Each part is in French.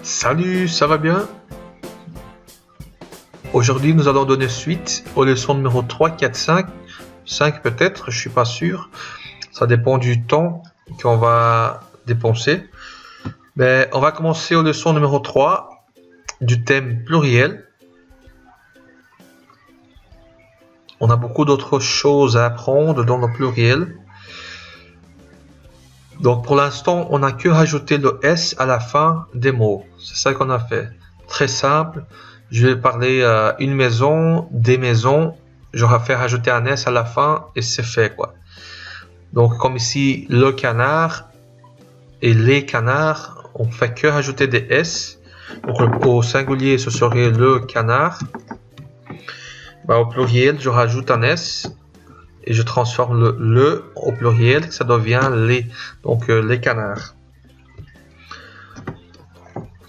Salut, ça va bien? Aujourd'hui, nous allons donner suite aux leçons numéro 3, 4, 5. 5 peut-être, je suis pas sûr. Ça dépend du temps qu'on va dépenser. Mais on va commencer aux leçons numéro 3 du thème pluriel. On a beaucoup d'autres choses à apprendre dans le pluriel. Donc pour l'instant, on n'a que rajouté le S à la fin des mots. C'est ça qu'on a fait. Très simple. Je vais parler une maison, des maisons. J'aurai fait rajouter un S à la fin et c'est fait quoi. Donc comme ici, le canard et les canards, on fait que rajouter des S. Donc au singulier, ce serait le canard. Au pluriel, je rajoute un S. Et je transforme le au pluriel, ça devient les. Donc les canards.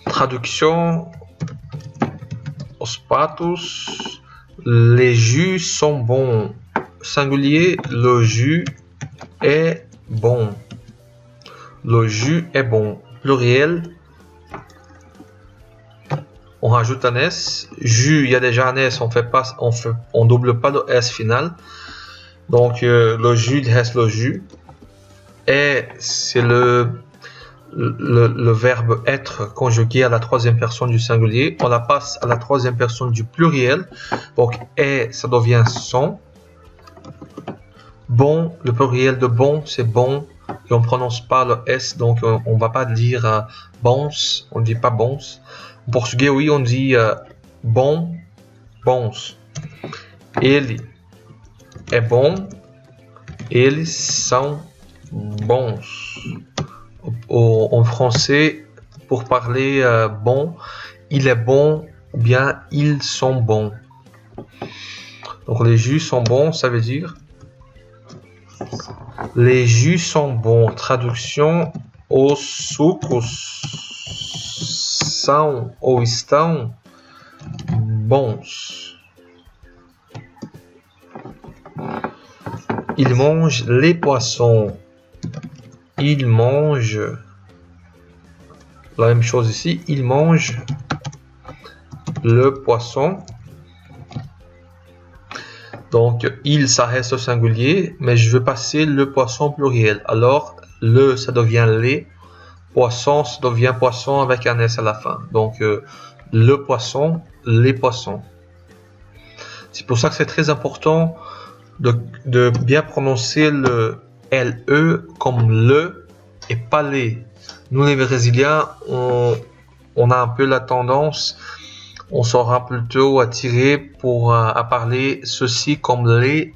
Traduction. Os patos. Les jus sont bons. Singulier, le jus est bon. Le jus est bon. Pluriel. On rajoute un S. Jus, il y a déjà un S, on double pas le S final. Donc le jus reste le jus. Et c'est le verbe être conjugué à la troisième personne du singulier. On la passe à la troisième personne du pluriel. Donc et ça devient sont. Bon, le pluriel de bon c'est bon. Et on ne prononce pas le S. Donc on ne va pas dire bons. On ne dit pas bons. En portugais, oui, on dit bon, bons. Ele é bon, eles são bons. En français, pour parler bon, il est bon ou bien ils sont bons. Donc les jus sont bons, ça veut dire les jus sont bons. Traduction, os sucos são ou estão bons. Il mange les poissons. Il mange la même chose ici. Il mange le poisson. Donc, il, ça reste au singulier, mais je veux passer le poisson pluriel. Alors, le, ça devient les. Poisson, ça devient poisson avec un S à la fin. Donc, le poisson, les poissons. C'est pour ça que c'est très important de bien prononcer le LE comme le et pas les. Nous les Brésiliens, on a un peu la tendance, on sera plutôt attiré à parler ceci comme les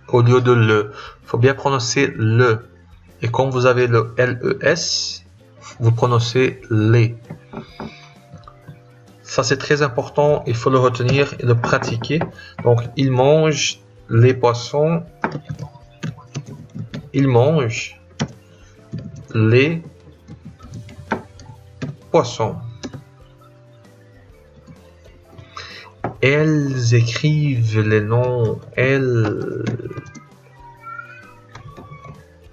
au lieu de le. Il faut bien prononcer le. Et quand vous avez le LES, vous prononcez les. Ça c'est très important, il faut le retenir et le pratiquer. Donc il mange les poissons, il mange les poissons. Elles écrivent les noms, elles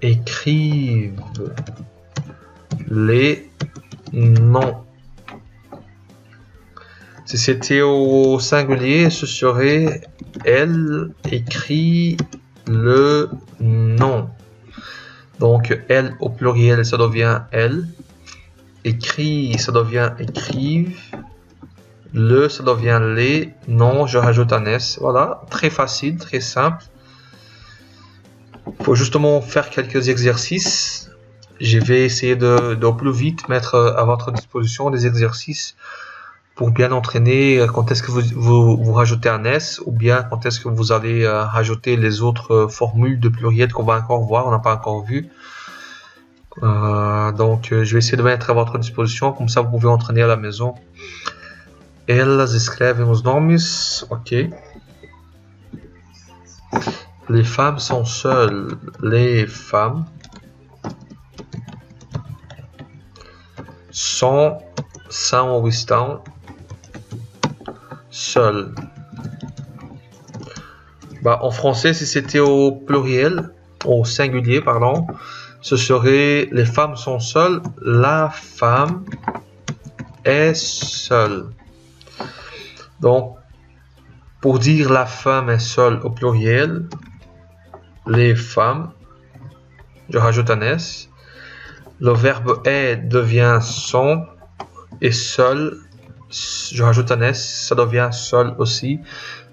écrivent les noms. Si c'était au singulier, ce serait elle écrit le nom. Donc elle au pluriel, ça devient elle. Écrit, ça devient écrive. Le, ça devient les. Non, je rajoute un S. Voilà, très facile, très simple. Il faut justement faire quelques exercices. Je vais essayer de plus vite mettre à votre disposition des exercices pour bien entraîner quand est-ce que vous rajoutez un S ou bien quand est-ce que vous allez rajouter les autres formules de pluriel qu'on va encore voir, on n'a pas encore vu. Donc je vais essayer de mettre à votre disposition, comme ça vous pouvez entraîner à la maison. Elas escrevem os nomes, ok. Les femmes sont seules, les femmes são ou estão seules. En français, si c'était au pluriel, au singulier, pardon, ce serait les femmes sont seules, la femme est seule. Donc, pour dire la femme est seule au pluriel, les femmes, je rajoute un S. Le verbe est devient sont et seul, je rajoute un S, ça devient seul aussi.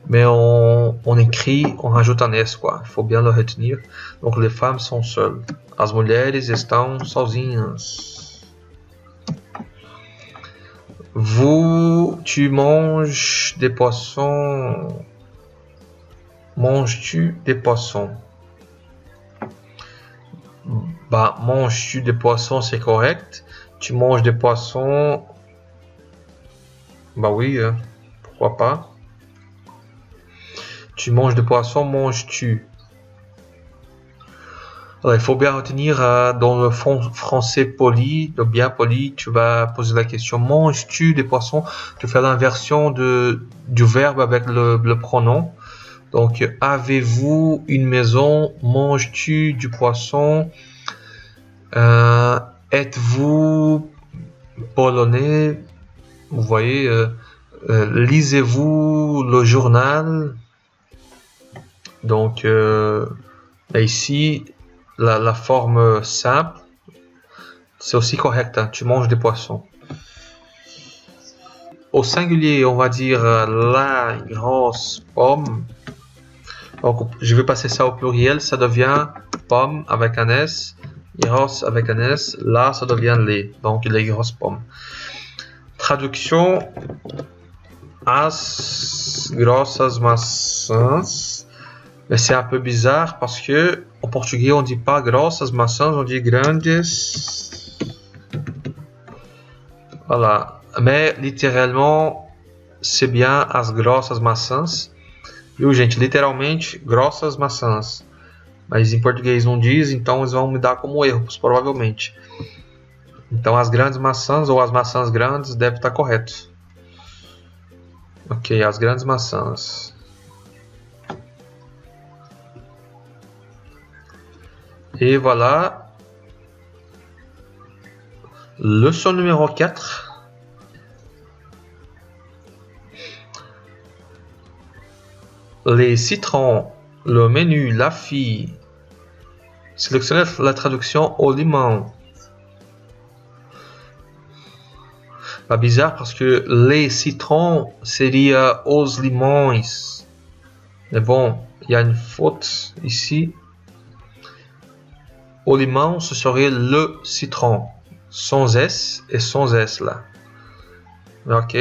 Mais on écrit, on rajoute un S, quoi. Il faut bien le retenir. Donc, les femmes sont seules. As mulheres estão sozinhas. Tu manges des poissons. Manges-tu des poissons? Bah, manges-tu des poissons, c'est correct. Tu manges des poissons. Bah oui, pourquoi pas. Tu manges des poissons, manges-tu? Alors, il faut bien retenir dans le français poli, le bien poli, tu vas poser la question manges-tu des poissons? Tu fais l'inversion du verbe avec le pronom. Donc, avez-vous une maison? Manges-tu du poisson? Êtes-vous polonais? Vous voyez, lisez-vous le journal? Donc, ici, la forme simple, c'est aussi correct, hein, tu manges des poissons. Au singulier, on va dire la grosse pomme. Donc, je vais passer ça au pluriel, ça devient pomme avec un S, grosse avec un S, là ça devient les, donc les grosses pommes. Traduction, as grossas maçãs. Mais c'est un peu bizarre parce que en portugais on dit pas grossas maçãs, on dit grandes. Voilà. Mais littéralement c'est bien as grossas maçãs. Viu, gente? Literalmente grossas maçãs. Mas em português não diz, então eles vão me dar como erros, provavelmente. Então as grandes maçãs ou as maçãs grandes deve estar correto. Ok, as grandes maçãs. Et voilà, leçon numéro 4. Les citrons, le menu, la fille. Sélectionnez la traduction au limon. Pas bizarre parce que les citrons seria os limões. Mais bon, il y a une faute ici. Au limon, ce serait le citron. Sans S et sans S là. Ok.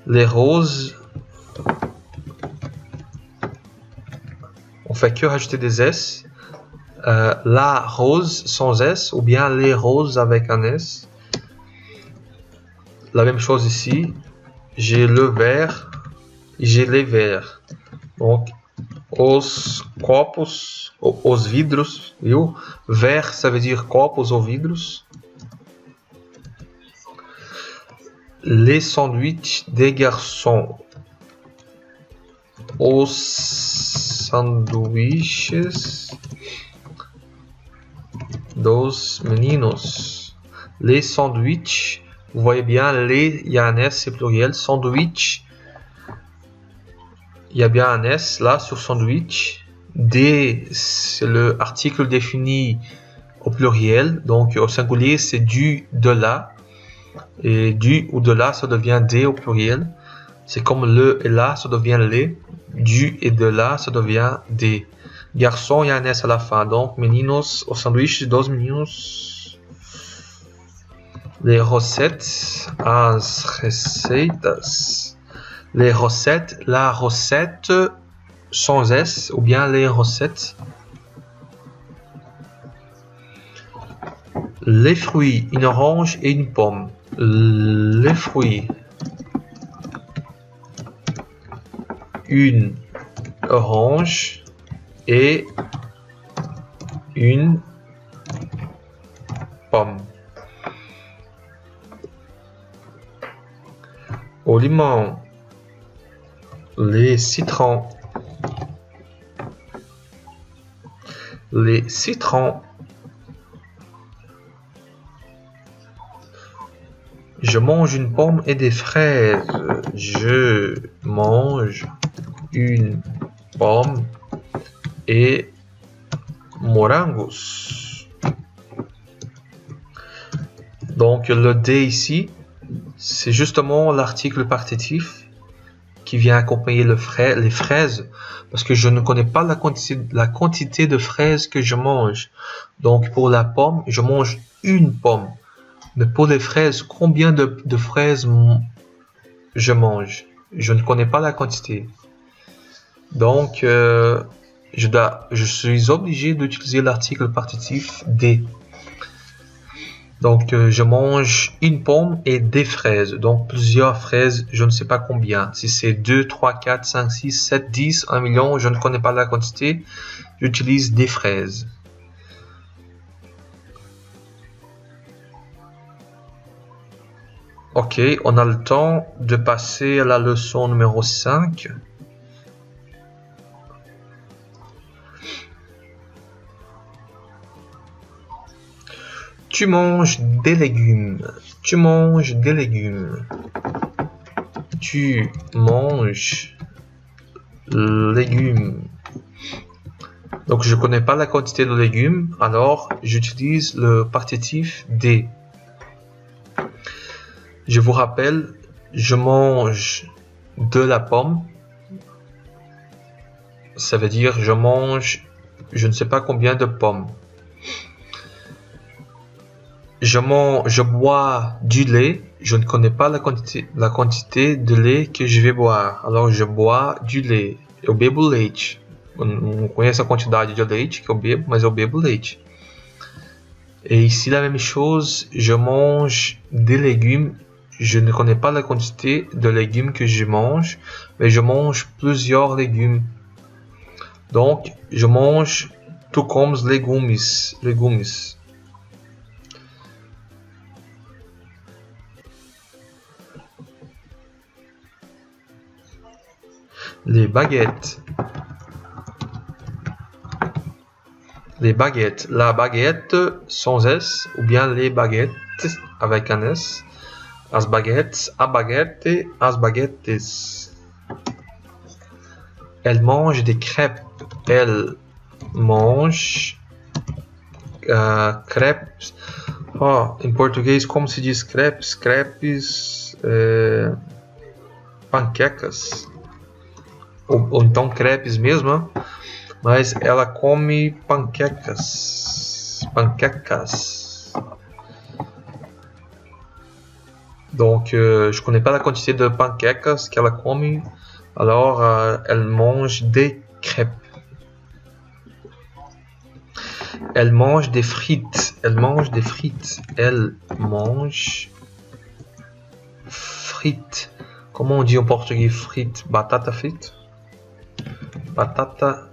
Les roses. On fait que rajouter des S. La rose sans S ou bien les roses avec un S. La même chose ici. J'ai le vert. J'ai les verts. Donc, os copos, os vidros, viu? Vert, ça veut dire copos ou vidros. Les sandwichs des garçons. Os sanduíches dos meninos. Les sandwichs, vous voyez bien, les, il y a un S, c'est pluriel. Sandwich, il y a bien un S là sur sandwich. Des, c'est le article défini au pluriel. Donc au singulier, c'est du, de la. Et du ou de la, ça devient des au pluriel. C'est comme le et la, ça devient les. Du et de la, ça devient des. Garçon, il y a un S à la fin. Donc, meninos, au sandwich dos meninos. Les recettes, as receitas. Les recettes, la recette sans S ou bien les recettes. Les fruits, une orange et une pomme. Les fruits, une orange et une pomme. Au limon, les citrons. Les citrons. Je mange une pomme et des fraises. Je mange une pomme et morangos. Donc le D ici, c'est justement l'article partitif qui vient accompagner les fraises, parce que je ne connais pas la quantité de fraises que je mange. Donc pour la pomme, je mange une pomme. Mais pour les fraises, combien de fraises je mange? Je ne connais pas la quantité. Donc je suis obligé d'utiliser l'article partitif D. Donc, je mange une pomme et des fraises. Donc, plusieurs fraises, je ne sais pas combien. Si c'est 2, 3, 4, 5, 6, 7, 10, 1 million, je ne connais pas la quantité. J'utilise des fraises. Ok, on a le temps de passer à la leçon numéro 5. Tu manges des légumes. Tu manges des légumes. Tu manges légumes. Donc, je ne connais pas la quantité de légumes, alors j'utilise le partitif des. Je vous rappelle, je mange de la pomme. Ça veut dire je mange, je ne sais pas combien de pommes. Je bois du lait, je ne connais pas la quantité de lait que je vais boire. Alors, je bois du lait. Eu bebo leite. Eu não conheço a quantidade de leite que eu bebo, mas eu bebo leite. Et ici, la même chose, je mange des légumes. Je ne connais pas la quantité de légumes que je mange, mais je mange plusieurs légumes. Donc, je mange tu comes legumes. Legumes. Les baguettes. Les baguettes. La baguette sans S ou bien les baguettes avec un S. As baguettes, a baguette, as baguettes. Elle mange des crêpes. Elle mange crêpes. Oh, em português, como se diz crepes? Crepes, panquecas. Ou então crepes mesmo, mas ela come panquecas. Panquecas. Donc, je connais pas la quantité de panquecas qu'elle come, alors elle mange des crêpes. Elle mange des frites. Elle mange des frites. Elle mange frites. Comment on dit en portugais frites? Batata frite? Batatas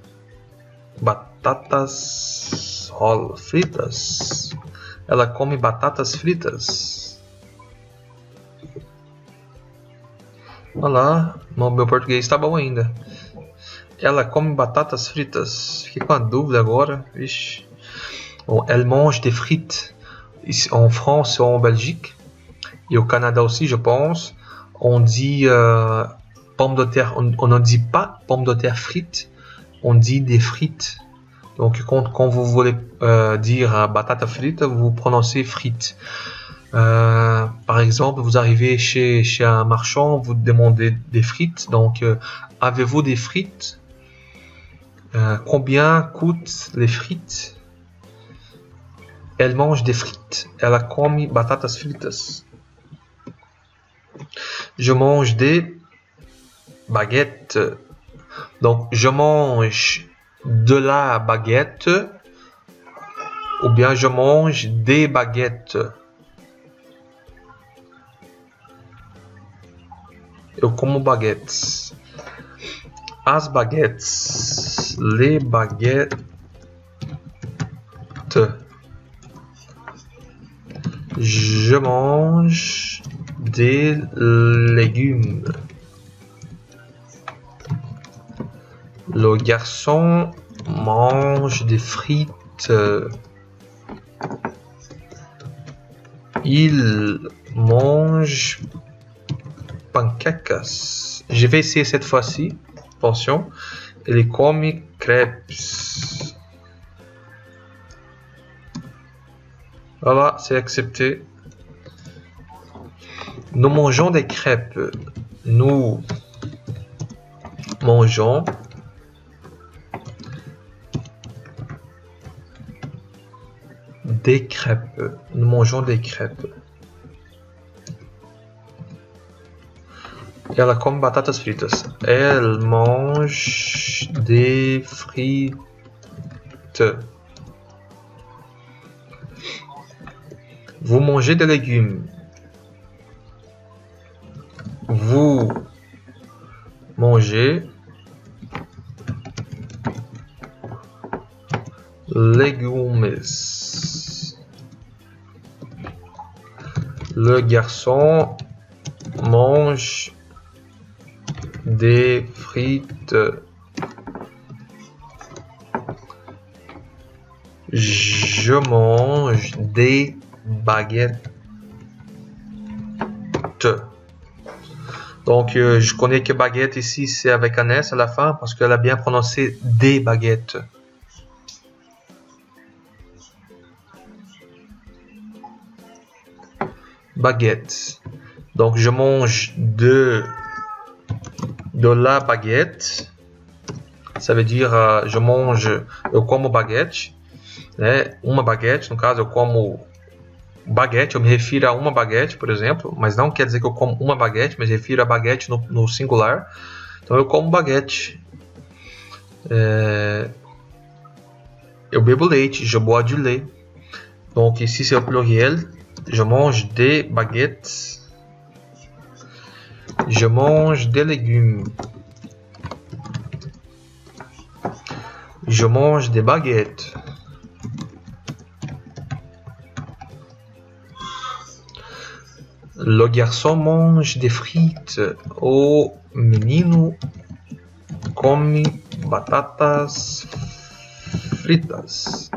fritas. Ela come batatas fritas. Olha lá, meu português está bom ainda. Ela come batatas fritas. Fiquei com a dúvida agora. Ixi. Bon, elle mange des frites. Ici, en France ou en Belgique, et au Canada aussi, je pense, on dit pomme de terre. On ne dit pas pomme de terre frites, on dit des frites. Donc, quand vous voulez dire batata frite, vous prononcez frites. Par exemple, vous arrivez chez un marchand, vous demandez des frites. Donc, avez-vous des frites? Combien coûtent les frites? Elle mange des frites. Ela come batatas fritas. Je mange des baguettes. Donc, je mange de la baguette. Ou bien je mange des baguettes. Eu como baguettes. As baguettes. Les baguettes. Je mange des légumes. Le garçon mange des frites. Il mange pancakes. Je vais essayer cette fois-ci. Attention. Ele come crêpes. Voilà, c'est accepté. Nous mangeons des crêpes. Nous mangeons des crêpes. Nous mangeons des crêpes. Ela come batatas fritas. Elle mange des frites. Vous mangez des légumes. Vous mangez légumes. Le garçon mange des frites. Je mange des baguettes. Donc, je connais que baguette ici, c'est avec un S à la fin parce qu'elle a bien prononcé des baguettes. Baguette. Donc, je mange de la baguette. Ça veut dire, eu como baguete. Né? Uma baguete, no caso, eu como baguete, eu me refiro a uma baguete, por exemplo, mas não quer dizer que eu como uma baguete, mas refiro a baguete no singular. Então eu como baguete. Eu bebo leite, je bois du lait. Donc ici c'est au pluriel, je mange des baguettes. Je mange des légumes. Je mange des baguettes. Le garçon mange des frites. O menino come batatas fritas.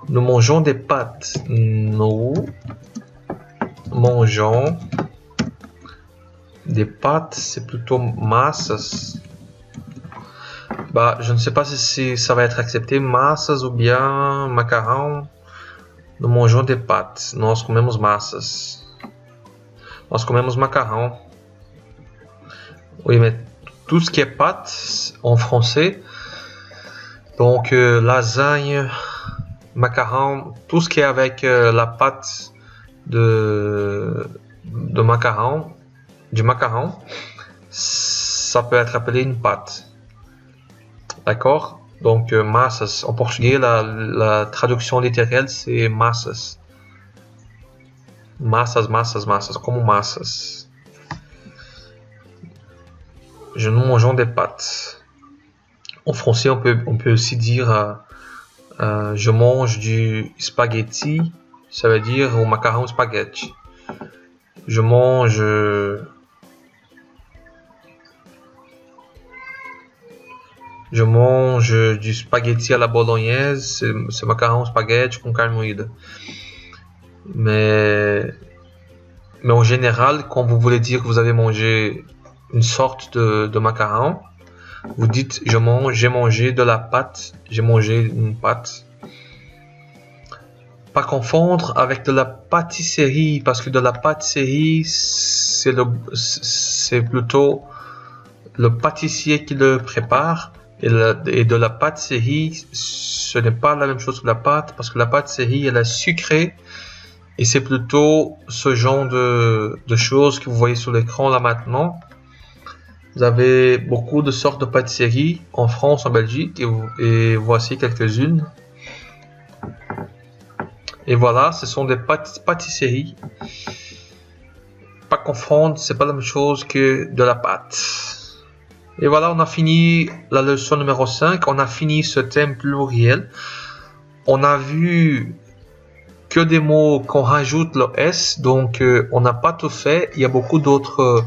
Nous mangeons des pâtes. Nous mangeons des pâtes, c'est plutôt massas. Bah, je ne sais pas si ça va être accepté, massas ou bien macarrão. Nous mangeons des pâtes. Nós comemos massas. Nós comemos macarrão. Oui, mais tout ce qui est pâtes en français, donc lasagne, macarrão, tout ce qui est avec la pâte de macarrão, du macarrão, ça peut être appelé une pâte. D'accord? Donc, massas. En portugais, la traduction littérale, c'est massas. Massas, massas, massas. Como massas. Je nous mangeons des pâtes. En français, on peut aussi dire je mange du spaghetti. Ça veut dire au macarrão spaghetti. Je mange du spaghetti à la bolognaise, c'est macarrão spaghetti com carne moída. Mais en général, quand vous voulez dire que vous avez mangé une sorte de macarrão, vous dites j'ai mangé de la pâte, j'ai mangé une pâte. Pas confondre avec de la pâtisserie, parce que de la pâtisserie, c'est plutôt le pâtissier qui le prépare. Et de la pâtisserie, ce n'est pas la même chose que la pâte, parce que la pâtisserie, elle est sucrée, et c'est plutôt ce genre de choses que vous voyez sur l'écran là maintenant. Vous avez beaucoup de sortes de pâtisseries en France, en Belgique, et voici quelques-unes. Et voilà, ce sont des pâtisseries. Pas confondre, c'est pas la même chose que de la pâte. Et voilà, on a fini la leçon numéro 5, on a fini ce thème pluriel. On a vu que des mots qu'on rajoute le S, donc on n'a pas tout fait. Il y a beaucoup d'autres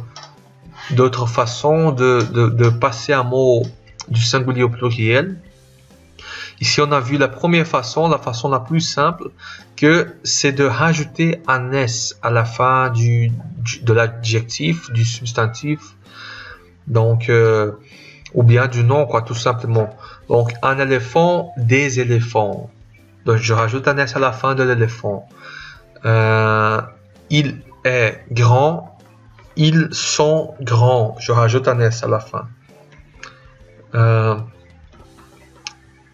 façons de passer un mot du singulier au pluriel. Ici, on a vu la première façon, la façon la plus simple, que c'est de rajouter un S à la fin de l'adjectif, du substantif, donc, ou bien du nom, quoi, tout simplement. Donc, un éléphant, des éléphants. Donc, je rajoute un S à la fin de l'éléphant. Il est grand, ils sont grands. Je rajoute un S à la fin.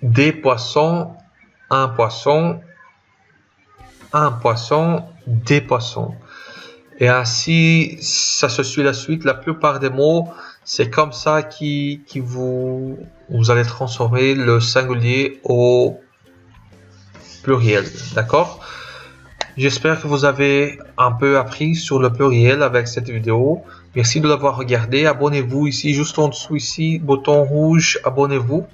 Des poissons, un poisson, des poissons. Et ainsi, ça se suit la suite. La plupart des mots, c'est comme ça que vous allez transformer le singulier au pluriel. D'accord? J'espère que vous avez un peu appris sur le pluriel avec cette vidéo. Merci de l'avoir regardé. Abonnez-vous ici, juste en dessous ici, bouton rouge, abonnez-vous.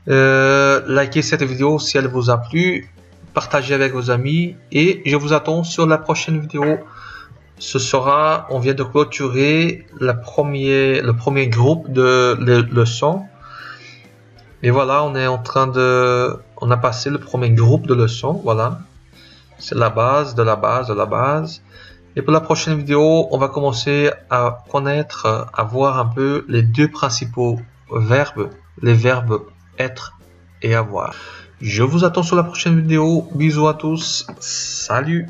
Likez cette vidéo si elle vous a plu. Partagez avec vos amis. Et je vous attends sur la prochaine vidéo. Ce sera, on vient de clôturer le premier groupe de leçons. Et voilà, on a passé le premier groupe de leçons. Voilà. C'est la base de la base de la base. Et pour la prochaine vidéo, on va commencer à connaître, à voir un peu les deux principaux verbes, les verbes être et avoir. Je vous attends sur la prochaine vidéo. Bisous à tous. Salut!